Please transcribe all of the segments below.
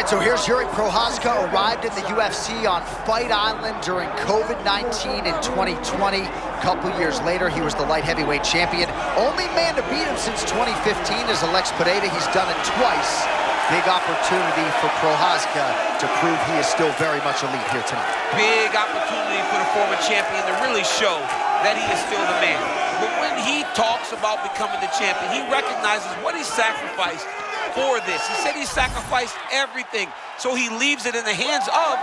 All right, so here's Yuri Prohaska, arrived in the UFC on Fight Island during COVID-19 in 2020. A couple years later, he was the light heavyweight champion. Only man to beat him since 2015 is Alex Pereira. He's done it twice. Big opportunity for Prohaska to prove he is still very much elite here tonight. Big opportunity for the former champion to really show that he is still the man. But when he talks about becoming the champion, he recognizes what he sacrificed for this. He said he sacrificed everything, so he leaves it in the hands of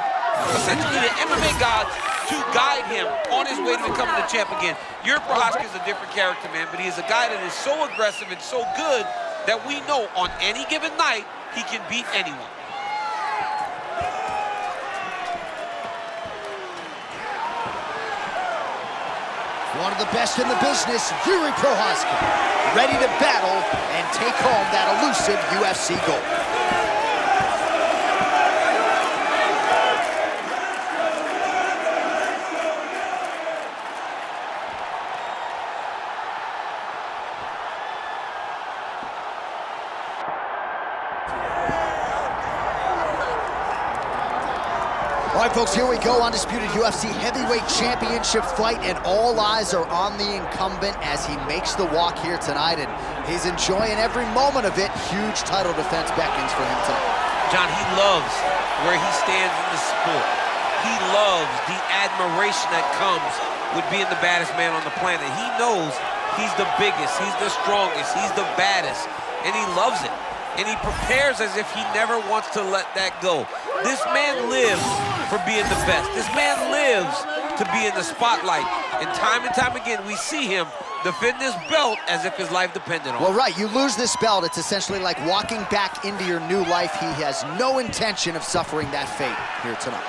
essentially the MMA gods to guide him on his way to becoming the champ again. Yuri Prohaska is a different character, man, but he is a guy that is so aggressive and so good that we know on any given night he can beat anyone. One of the best in the business, Yuri Prohaska, ready to battle and take home that elusive UFC gold. All right, folks, here we go. Undisputed UFC heavyweight championship fight, and all eyes are on the incumbent as he makes the walk here tonight, and he's enjoying every moment of it. Huge title defense beckons for him tonight. John, he loves where he stands in the sport. He loves the admiration that comes with being the baddest man on the planet. He knows he's the biggest, he's the strongest, he's the baddest, and he loves it. And he prepares as if he never wants to let that go. This man lives for being the best. This man lives to be in the spotlight. And time again, we see him defend this belt as if his life depended on it. Well, right, you lose this belt, it's essentially like walking back into your new life. He has no intention of suffering that fate here tonight.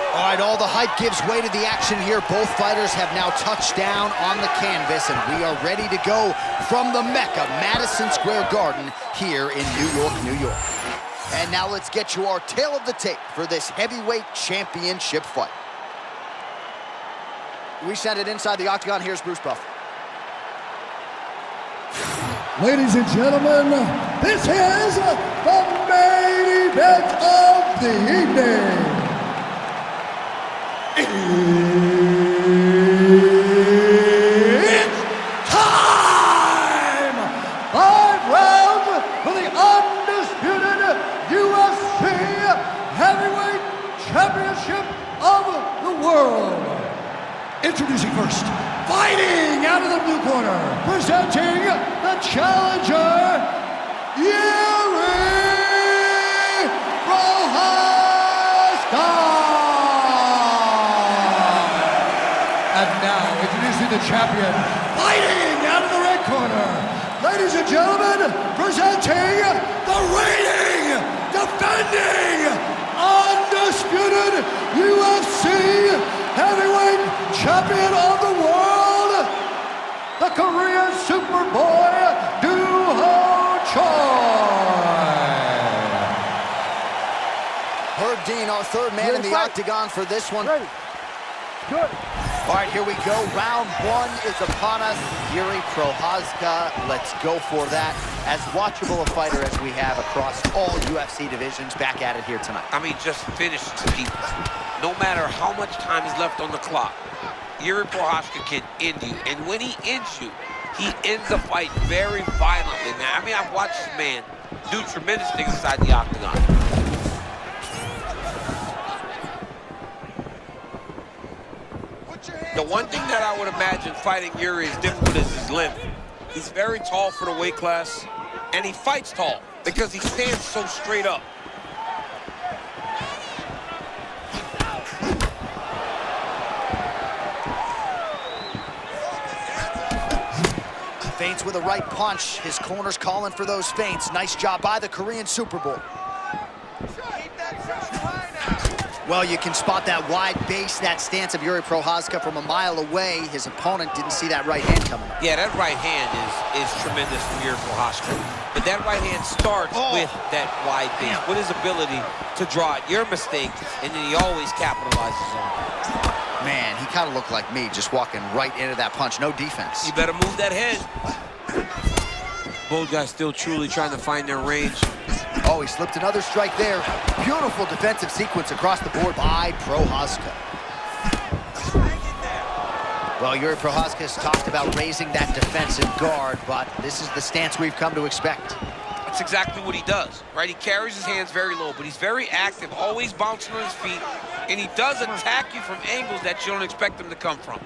All right, all the hype gives way to the action here. Both fighters have now touched down on the canvas, and we are ready to go from the Mecca, Madison Square Garden, here in New York, New York. And now let's get you our tale of the tape for this heavyweight championship fight. We send it inside the octagon. Here's Bruce Buffer. Ladies and gentlemen, this is the main event of the evening. It's time! 5 rounds for the undisputed UFC Heavyweight Championship of the world. Introducing first, fighting out of the blue corner, presenting the challenger, Yuri Prohaska. And now, introducing the champion, fighting out of the red corner. Ladies and gentlemen, presenting the reigning, defending, undisputed UFC heavyweight champion of the world, the Korean Superboy, Duho Choi. Herb Dean, our third man in the octagon for this one. Ready. Good. All right, here we go. Round 1 is upon us. Yuri Prohaska, let's go for that. As watchable a fighter as we have across all UFC divisions, back at it here tonight. I mean, just finishes people. No matter how much time is left on the clock, Yuri Prohaska can end you. And when he ends you, he ends the fight very violently. Now, I mean, I've watched this man do tremendous things inside the octagon. The one thing that I would imagine fighting Yuri is difficult is his length. He's very tall for the weight class, and he fights tall because he stands so straight up. Feints with a right punch. His corner's calling for those feints. Nice job by the Korean Superboy. Well, you can spot that wide base, that stance of Yuri Prohaska from a mile away. His opponent didn't see that right hand coming. Yeah, that right hand is tremendous from Yuri Prohaska. But that right hand starts with that wide base, with his ability to draw at your mistake, and then he always capitalizes on it. Man, he kind of looked like me, just walking right into that punch. No defense. You better move that head. Both guys still truly trying to find their range. Oh, he slipped another strike there. Beautiful defensive sequence across the board by Prohaska. Well, Yuri Prohaska has talked about raising that defensive guard, but this is the stance we've come to expect. That's exactly what he does, right? He carries his hands very low, but he's very active, always bouncing on his feet, and he does attack you from angles that you don't expect him to come from.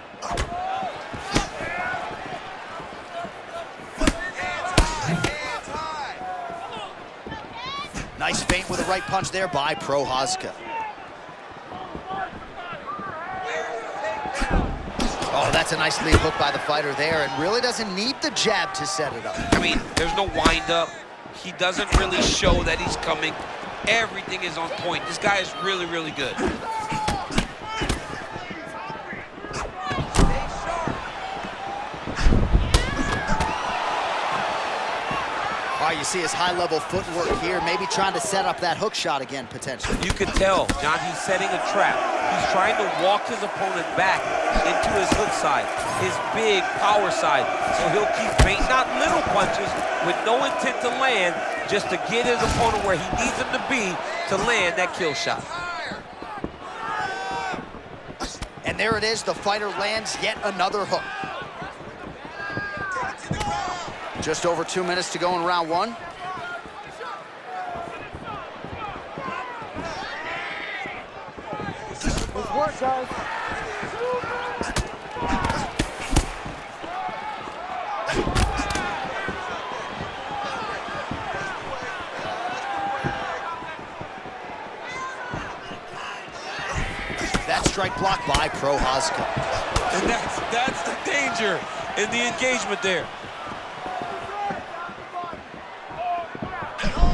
Nice feint with a right punch there by Prohaska. Oh, that's a nice lead hook by the fighter there, and really doesn't need the jab to set it up. I mean, there's no wind-up. He doesn't really show that he's coming. Everything is on point. This guy is really, really good. All right, you see his high-level footwork here, maybe trying to set up that hook shot again, potentially. You can tell, John, he's setting a trap. He's trying to walk his opponent back into his hook side, his big power side. So he'll keep feinting out little punches with no intent to land, just to get his opponent where he needs him to be to land that kill shot. And there it is, the fighter lands yet another hook. Just over 2 minutes to go in round one. Good work, guys. That strike blocked by Prohaska. And that's the danger in the engagement there.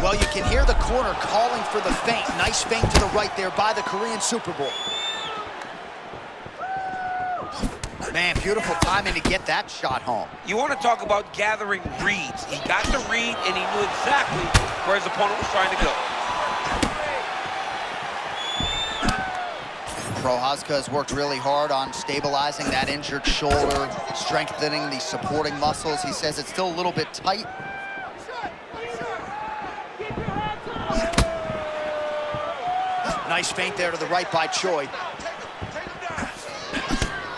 Well, you can hear the corner calling for the feint. Nice feint to the right there by the Korean Super Bowl. Man, beautiful timing to get that shot home. You want to talk about gathering reads. He got the read, and he knew exactly where his opponent was trying to go. Prohaska has worked really hard on stabilizing that injured shoulder, strengthening the supporting muscles. He says it's still a little bit tight. Nice feint there to the right by Choi.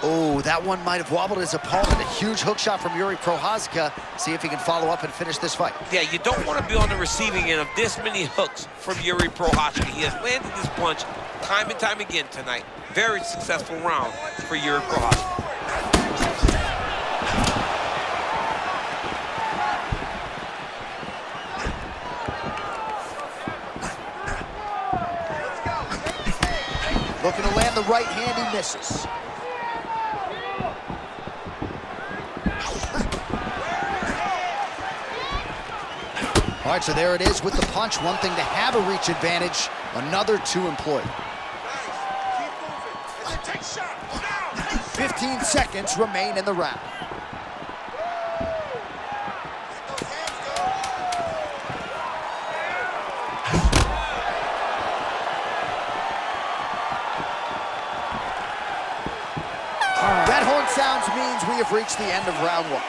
Oh, that one might have wobbled his opponent. A huge hook shot from Yuri Prohaska. See if he can follow up and finish this fight. Yeah, you don't want to be on the receiving end of this many hooks from Yuri Prohaska. He has landed this punch time and time again tonight. Very successful round for Yuri Prohaska. Looking to land the right hand, he misses. All right, so there it is with the punch. One thing to have a reach advantage, another to employ. 15 seconds remain in the round. That horn sounds means we have reached the end of round one.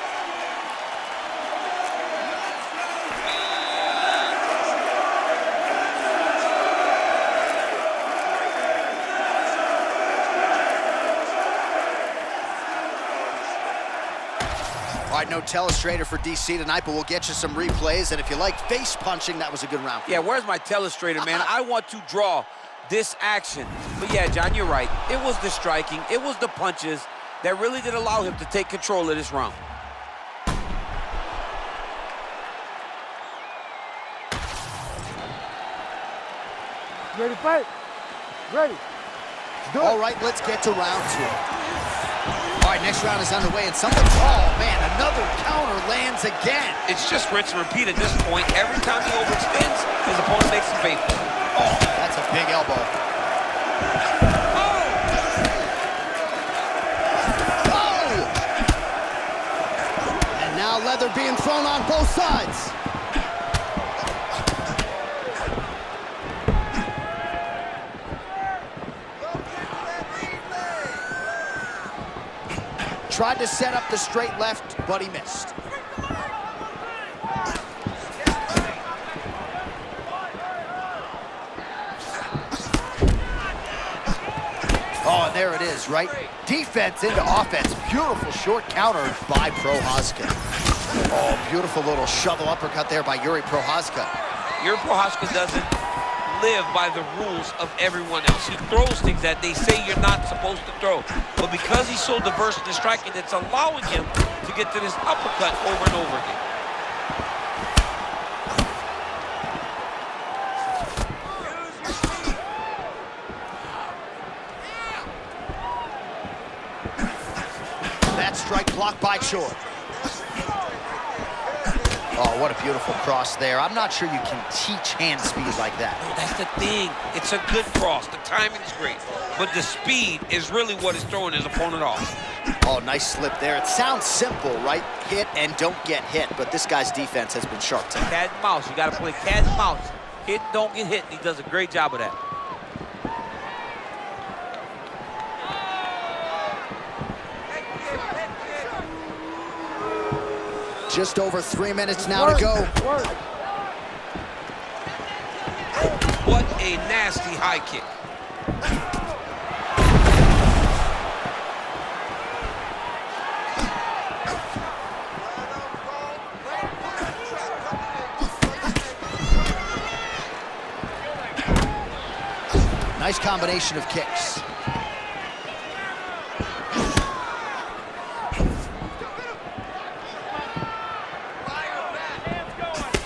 All right, no telestrator for DC tonight, but we'll get you some replays. And if you like face punching, that was a good round. Yeah, where's my telestrator, man? I want to draw this action. But yeah, John, you're right. It was the striking, it was the punches that really did allow him to take control of this round. Ready to fight? Ready. Let's do it. All right, let's get to round two. All right, next round is underway, and something, oh man, another counter lands again. It's just rinse and repeat at this point. Every time he overextends, his opponent makes him pay for it. Oh, that's a big elbow. Oh! And now leather being thrown on both sides. Tried to set up the straight left, but he missed. and there it is, right? Defense into offense. Beautiful short counter by Prohaska. Oh, beautiful little shovel uppercut there by Yuri Prohaska. Yuri Prohaska doesn't live by the rules of everyone else. He throws things that they say you're not supposed to throw. But because he's so diverse in his striking, it's allowing him to get to this uppercut over and over again. That strike blocked by Choi. Oh, what a beautiful cross there. I'm not sure you can teach hand speed like that. No, that's the thing. It's a good cross. The timing's great. But the speed is really what is throwing his opponent off. Oh, nice slip there. It sounds simple, right? Hit and don't get hit, but this guy's defense has been sharp tonight. Cat and mouse. You got to play cat and mouse. Hit, don't get hit. He does a great job of that. Just over 3 minutes now to go. What a nasty high kick. Nice combination of kicks.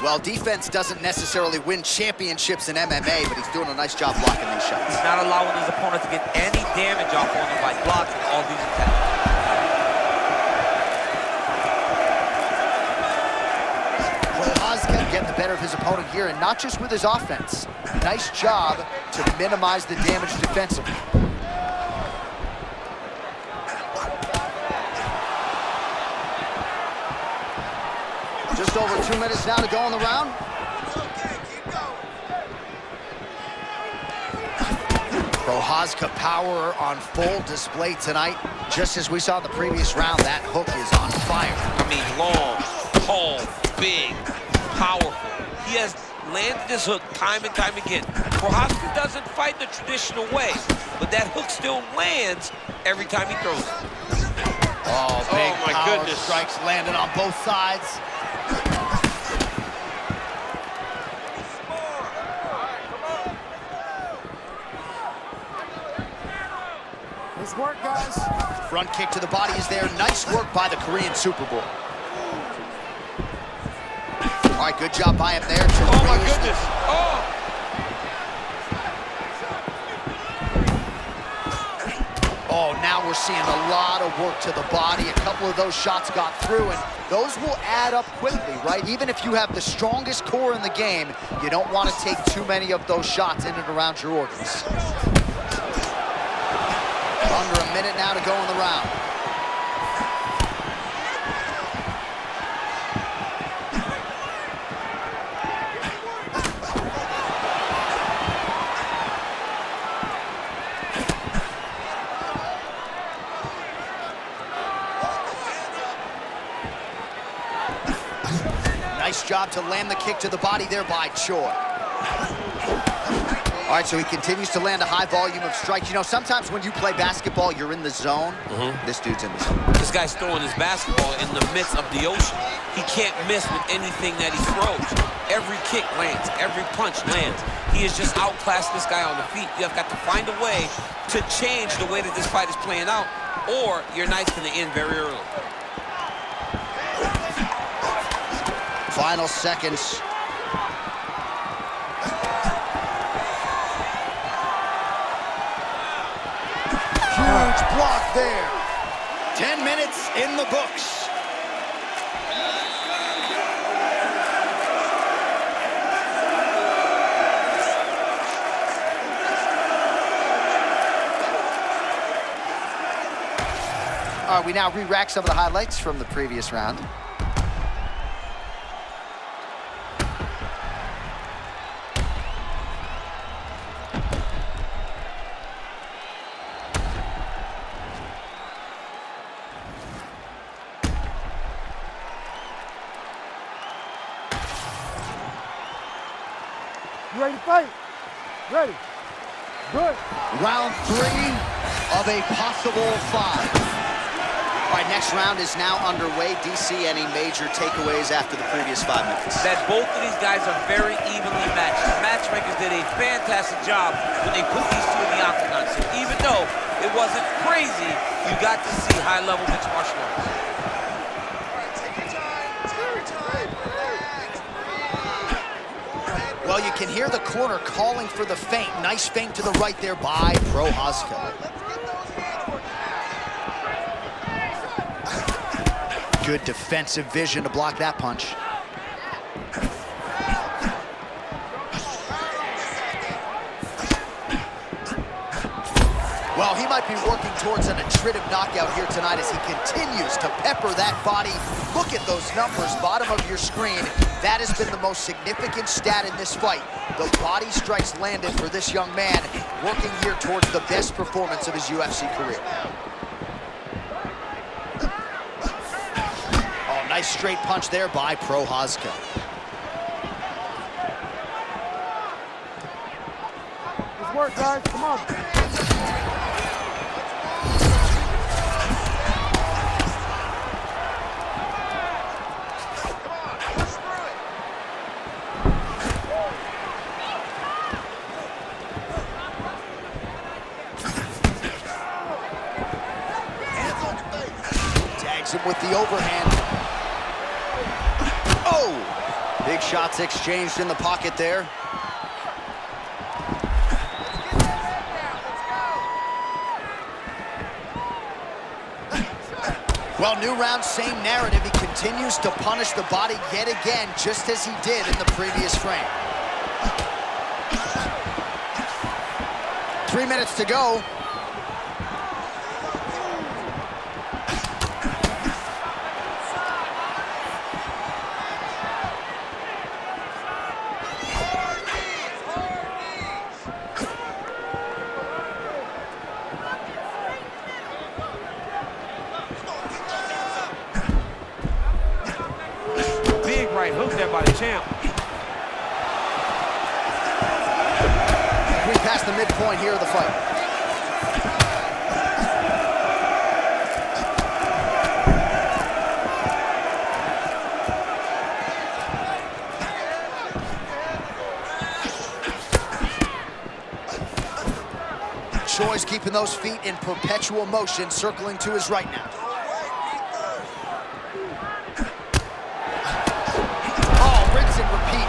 Well, defense doesn't necessarily win championships in MMA, but he's doing a nice job blocking these shots. He's not allowing his opponent to get any damage off on him by blocking all these attacks. Prohaska getting the better of his opponent here, and not just with his offense. Nice job to minimize the damage defensively. Just over 2 minutes now to go in the round. Prohaska power on full display tonight. Just as we saw in the previous round, that hook is on fire. I mean, long, tall, big, powerful. He has landed this hook time and time again. Prohaska doesn't fight the traditional way, but that hook still lands every time he throws it. Oh, big my power goodness. strikes landed on both sides. Nice work, guys. Front kick to the body is there. Nice work by the Korean Superboy. All right, good job by him there. Oh, my goodness. Oh! Oh, now we're seeing a lot of work to the body. A couple of those shots got through, and those will add up quickly, right? Even if you have the strongest core in the game, you don't want to take too many of those shots in and around your organs. Under a minute now to go in the round. Nice job to land the kick to the body there by Choi. All right, so he continues to land a high volume of strikes. You know, sometimes when you play basketball, you're in the zone. This dude's in the zone. This guy's throwing his basketball in the midst of the ocean. He can't miss with anything that he throws. Every kick lands, every punch lands. He has just outclassed this guy on the feet. You have got to find a way to change the way that this fight is playing out, or your night's gonna end very early. Final seconds. Huge block there. 10 minutes in the books. All right, we now re-rack some of the highlights from the previous round. You ready to fight? Ready. Good. Round 3. of a possible 5. All right, next round is now underway. DC, any major takeaways after the previous 5 minutes? That both of these guys are very evenly matched. The matchmakers did a fantastic job when they put these two in the octagon. So even though it wasn't crazy, you got to see high-level mixed martial arts. Well, you can hear the corner calling for the feint. Nice feint to the right there by Prohaska. Good defensive vision to block that punch. Well, he might be working towards an attritive knockout here tonight as he continues to pepper that body. Look at those numbers, bottom of your screen. That has been the most significant stat in this fight. The body strikes landed for this young man, working here towards the best performance of his UFC career. Oh, nice straight punch there by Prohaska. Good work, guys. Come on. Him with the overhand. Oh! Big shots exchanged in the pocket there. Well, new round, same narrative. He continues to punish the body yet again, just as he did in the previous frame. 3 minutes to go. Right hook there by the champ. We passed the midpoint here of the fight. Choi's keeping those feet in perpetual motion, circling to his right now.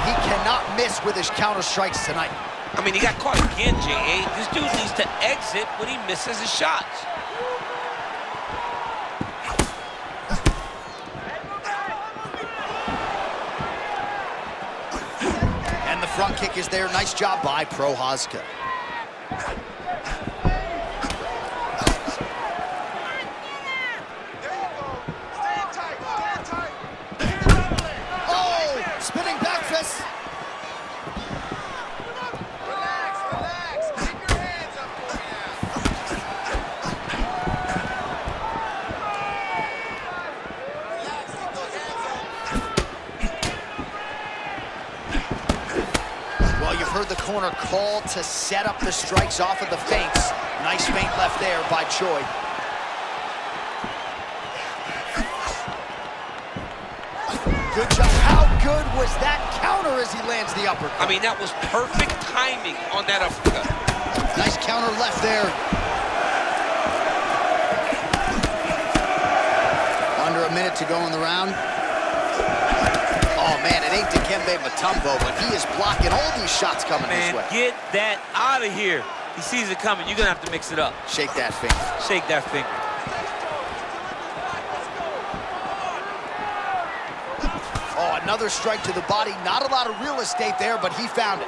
He cannot miss with his counter strikes tonight. I mean, he got caught again, J.A. This dude needs to exit when he misses his shots. And the front kick is there. Nice job by Prohaska. Spinning back fist. Relax. Keep your hands up for Relax, keep those hands up. Well, you've heard the corner call to set up the strikes off of the feints. Nice feint left there by Choi. Good job. How good was that counter as he lands the uppercut? I mean, that was perfect timing on that uppercut. Nice counter left there. Under a minute to go in the round. Oh, man, it ain't Dikembe Mutombo, but he is blocking all these shots coming his way. Get that out of here. He sees it coming. You're going to have to mix it up. Shake that finger. Shake that finger. Oh, another strike to the body. Not a lot of real estate there, but he found it.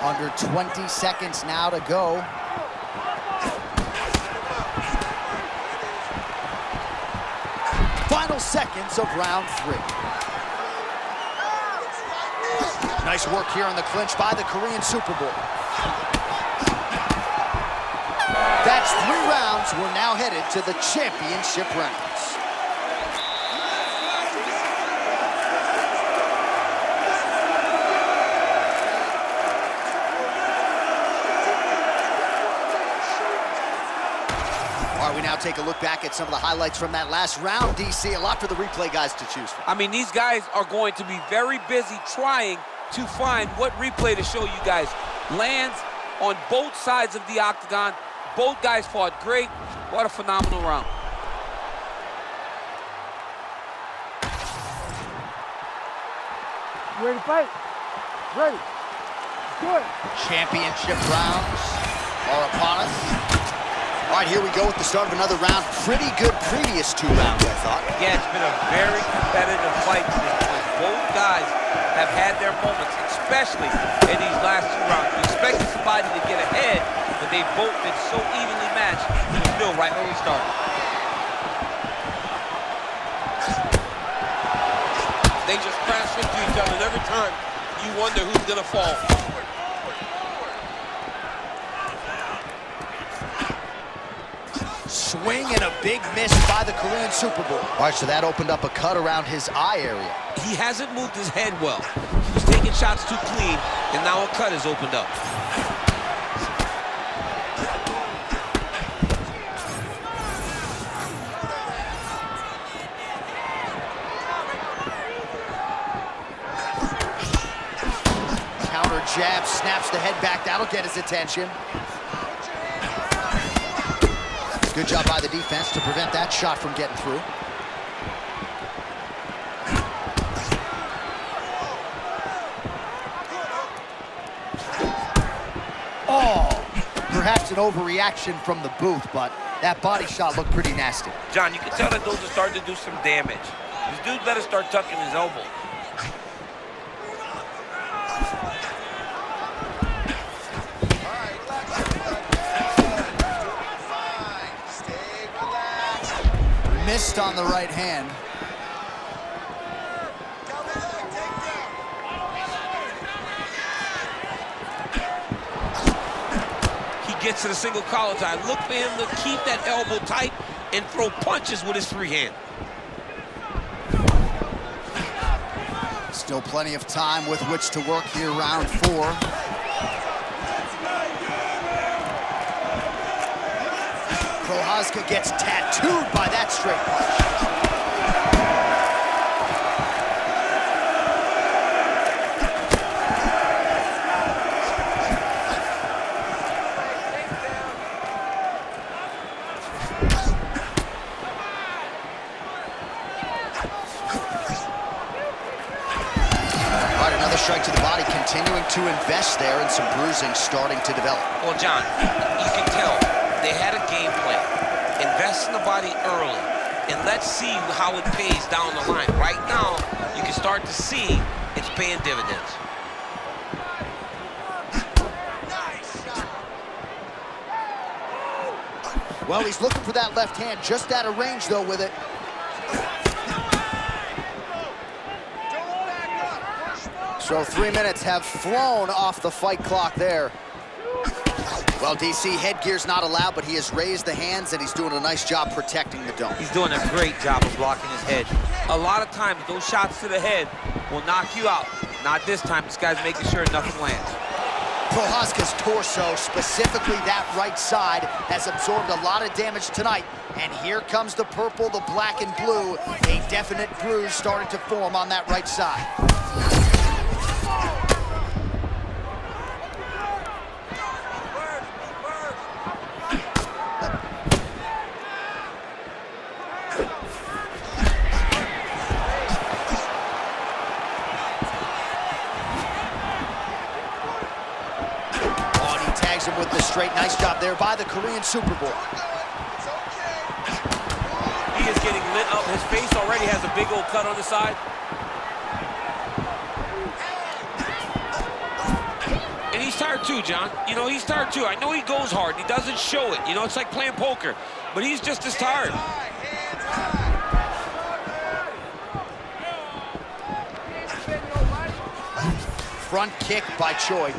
Under 20 seconds now to go. Final seconds of round 3. Nice work here on the clinch by the Korean Superboy. That's 3 rounds. We're now headed to the championship rounds. All right, we now take a look back at some of the highlights from that last round, DC. A lot for the replay guys to choose from. I mean, these guys are going to be very busy trying to find what replay to show you guys. Lands on both sides of the octagon. Both guys fought great. What a phenomenal round. You ready to fight? Ready. Good. Championship rounds are upon us. All right, here we go with the start of another round. Pretty good previous 2 rounds, I thought. Yeah, it's been a very competitive fight to this point. Both guys have had their moments, especially in these last 2 rounds. You expected somebody to get ahead, but they've both been so evenly matched. We're still right where we started. They just crash into each other, and every time you wonder who's gonna fall. Swing and a big miss by the Korean Super Bowl. All right, so that opened up a cut around his eye area. He hasn't moved his head well. He was taking shots too clean, and now a cut has opened up. Counter jab, snaps the head back. That'll get his attention. Good job by the defense to prevent that shot from getting through. Oh, perhaps an overreaction from the booth, but that body shot looked pretty nasty. John, you can tell that those are starting to do some damage. This dude better start tucking his elbow. Missed on the right hand. He gets to the single collar tie. Look for him to keep that elbow tight and throw punches with his free hand. Still plenty of time with which to work here, round 4. Prohaska gets tattooed by that straight punch. All right, another strike to the body, continuing to invest there, and some bruising starting to develop. Well, John, you can tell they had a game plan. Invest in the body early, and let's see how it pays down the line. Right now, you can start to see it's paying dividends. Well, he's looking for that left hand, just out of range, though, with it. So 3 minutes have flown off the fight clock there. Well, DC, headgear's not allowed, but he has raised the hands, and he's doing a nice job protecting the dome. He's doing a great job of blocking his head. A lot of times, those shots to the head will knock you out. Not this time. This guy's making sure nothing lands. Prohaska's torso, specifically that right side, has absorbed a lot of damage tonight. And here comes the purple, the black, and blue. A definite bruise starting to form on that right side. Him with the straight. Nice job there by the Korean Super Bowl. He is getting lit up. His face already has a big old cut on the side. And he's tired too, John. You know, he's tired too. I know he goes hard. He doesn't show it. You know, it's like playing poker. But he's just as tired. Front kick by Choi.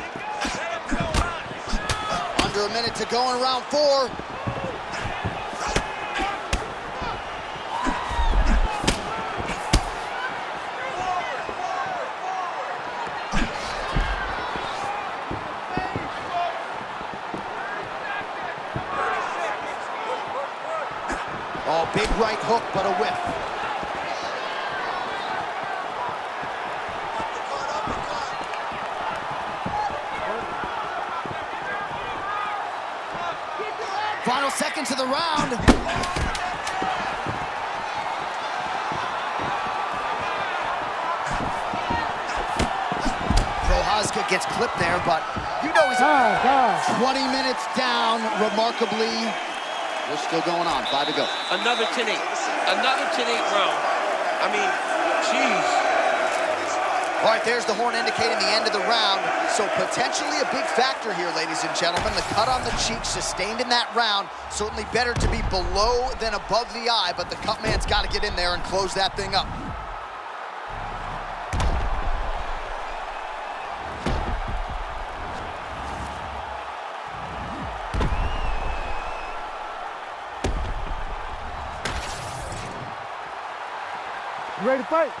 Under a minute to go in round 4. big right hook, but a whiff. Final seconds of the round. Prohaska gets clipped there, but you know he's 20 minutes down, remarkably. We're still going on, 5 to go. Another 10-8. Another 10-8 round. I mean, jeez. All right, there's the horn indicating the end of the round. So potentially a big factor here, ladies and gentlemen. The cut on the cheek sustained in that round. Certainly better to be below than above the eye, but the cut man's got to get in there and close that thing up. You ready to fight?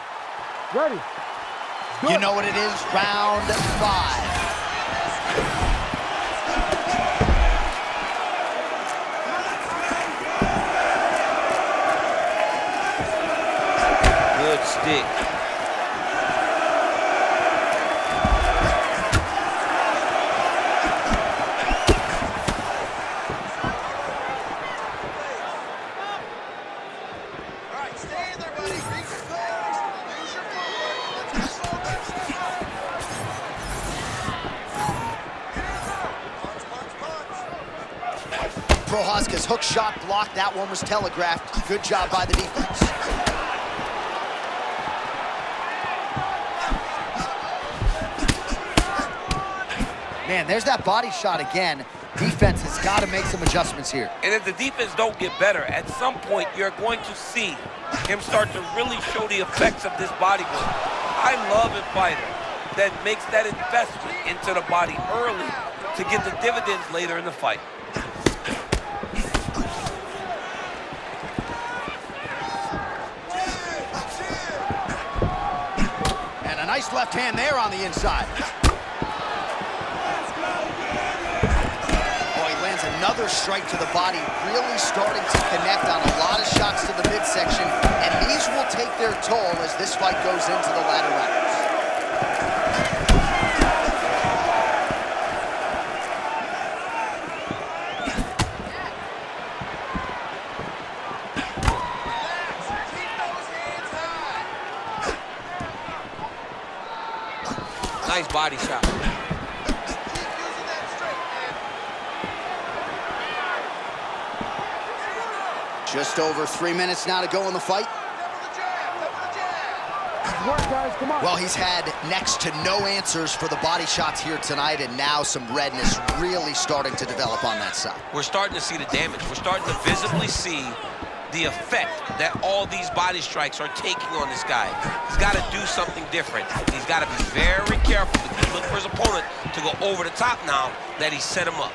Ready. You know what it is, round 5. Good stick. All right, stay in there, buddy. Be composed. Use your footwork. Let's go slow down. Prohaska's hook shot blocked. That one was telegraphed. Good job by the defense. Man, there's that body shot again. Defense has got to make some adjustments here. And if the defense don't get better, at some point you're going to see him start to really show the effects of this body work. I love a fighter that makes that investment into the body early to get the dividends later in the fight. And a nice left hand there on the inside. Another strike to the body, really starting to connect on a lot of shots to the midsection, and these will take their toll as this fight goes into the latter rounds. Nice body shot. Just over 3 minutes now to go in the fight. Work, guys, come on. Well, he's had next to no answers for the body shots here tonight, and now some redness really starting to develop on that side. We're starting to see the damage. We're starting to visibly see the effect that all these body strikes are taking on this guy. He's got to do something different. He's got to be very careful to look for his opponent to go over the top now that he set him up.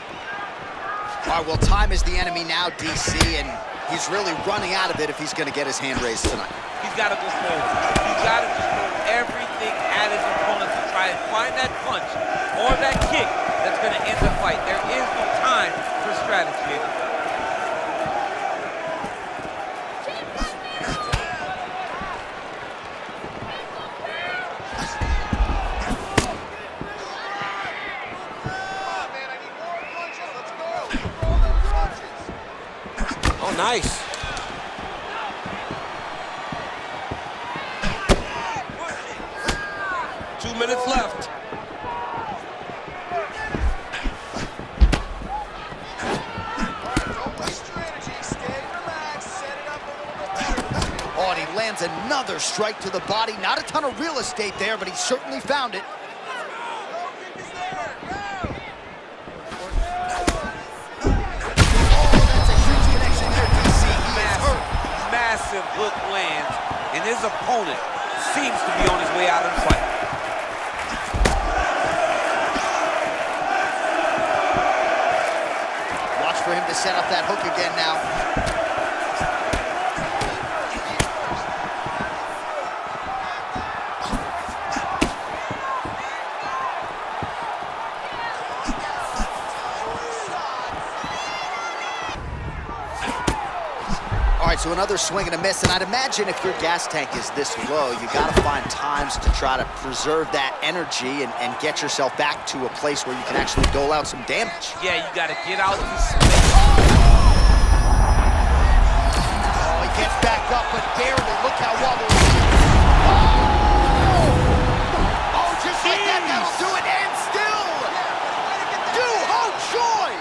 All right, well, time is the enemy now, DC, and he's really running out of it if he's going to get his hand raised tonight. He's got to go forward. He's got to just throw everything at his opponent to try and find that punch or that kick that's going to end the fight. There is no time for strategy. Oh, nice. Minutes left. Oh, and he lands another strike to the body. Not a ton of real estate there, but he certainly found it. Massive hook lands, and his opponent seems to be on his way out of the fight. Watch for him to set up that hook again now. All All right, so another swing and a miss, and I'd imagine if your gas tank is this low, you gotta find times to try to preserve that energy and get yourself back to a place where you can actually dole out some damage. Yeah, you gotta get out the space. Oh, he gets back up, but barely. Look how wobbled. Oh, just like that, that'll do it, and still, Ho Choi,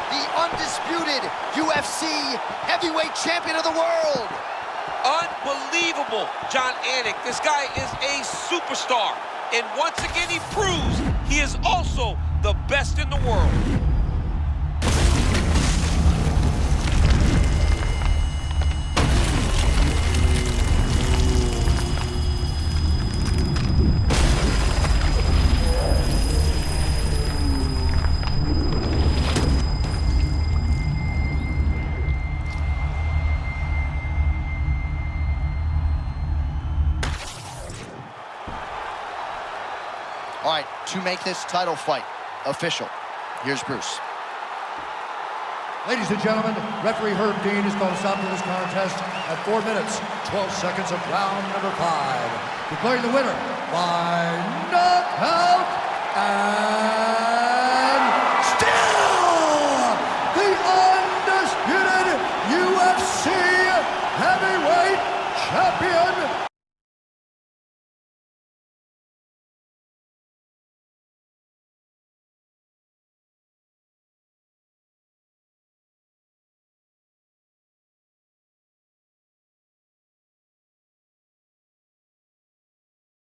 the undisputed UFC heavyweight champion of the world. Unbelievable, John Anik. This guy is a superstar. And once again, he proves he is also the best in the world. All right, to make this title fight official, here's Bruce. Ladies and gentlemen, referee Herb Dean is going to stop to this contest at 4 minutes, 12 seconds of round number 5. Declaring the winner by knockout and still the undisputed UFC heavyweight champion,